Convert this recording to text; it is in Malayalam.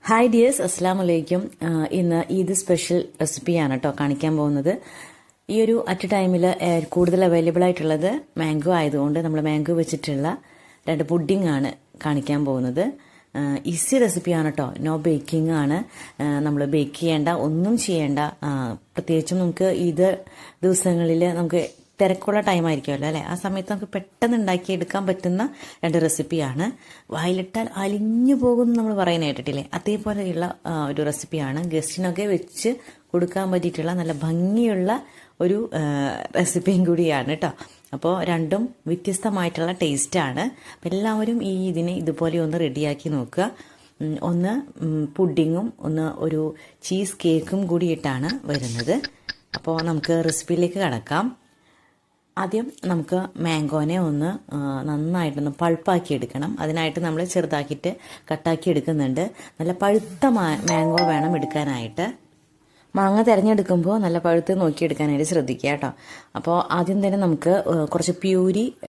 ഹായ് ഡിയേഴ്സ്, അസ്സാം വലൈക്കും. ഇന്ന് ഈദ് സ്പെഷ്യൽ റെസിപ്പിയാണ് കേട്ടോ കാണിക്കാൻ പോകുന്നത്. ഈ ഒരു അറ്റ് ടൈമിൽ കൂടുതൽ അവൈലബിൾ ആയിട്ടുള്ളത് മാംഗോ ആയതുകൊണ്ട് നമ്മൾ മാംഗോ വെച്ചിട്ടുള്ള 2 പുഡിംഗ് ആണ് കാണിക്കാൻ പോകുന്നത്. ഈസി റെസിപ്പിയാണ് കേട്ടോ. നോ ബേക്കിംഗ് ആണ്. നമ്മൾ ബേക്ക് ചെയ്യേണ്ട, ഒന്നും ചെയ്യേണ്ട. പ്രത്യേകിച്ചും നമുക്ക് ഈദ് ദിവസങ്ങളിൽ നമുക്ക് തിരക്കുള്ള ടൈം ആയിരിക്കുമല്ലോ അല്ലേ, ആ സമയത്ത് നമുക്ക് പെട്ടെന്ന് ഉണ്ടാക്കിയെടുക്കാൻ പറ്റുന്ന 2 റെസിപ്പിയാണ്. വായിലിട്ടാൽ അലിഞ്ഞു പോകും നമ്മൾ പറയുന്നത് കേട്ടിട്ടില്ലേ, അതേപോലെയുള്ള ഒരു റെസിപ്പിയാണ്. ഗസ്റ്റിനൊക്കെ വെച്ച് കൊടുക്കാൻ പറ്റിയിട്ടുള്ള നല്ല ഭംഗിയുള്ള ഒരു റെസിപ്പിയും കൂടിയാണ് കേട്ടോ. അപ്പോൾ രണ്ടും വ്യത്യസ്തമായിട്ടുള്ള ടേസ്റ്റാണ്. അപ്പം എല്ലാവരും ഇതിനെ ഇതുപോലെ ഒന്ന് റെഡിയാക്കി നോക്കുക. ഒന്ന് പുഡിങ്ങും ഒന്ന് ഒരു ചീസ് കേക്കും കൂടിയിട്ടാണ് വരുന്നത്. അപ്പോൾ നമുക്ക് റെസിപ്പിയിലേക്ക് കടക്കാം. ആദ്യം നമുക്ക് മാംഗോനെ ഒന്ന് നന്നായിട്ടൊന്ന് പൾപ്പാക്കി എടുക്കണം. അതിനായിട്ട് നമ്മൾ ചെറുതാക്കിയിട്ട് കട്ടാക്കി എടുക്കുന്നുണ്ട്. നല്ല പഴുത്ത മാംഗോ വേണം എടുക്കാനായിട്ട്. മാങ്ങ തിരഞ്ഞെടുക്കുമ്പോൾ നല്ല പഴുത്ത് നോക്കിയെടുക്കാനായിട്ട് ശ്രദ്ധിക്കുക കേട്ടോ. അപ്പോൾ ആദ്യം തന്നെ നമുക്ക് കുറച്ച് പ്യൂരി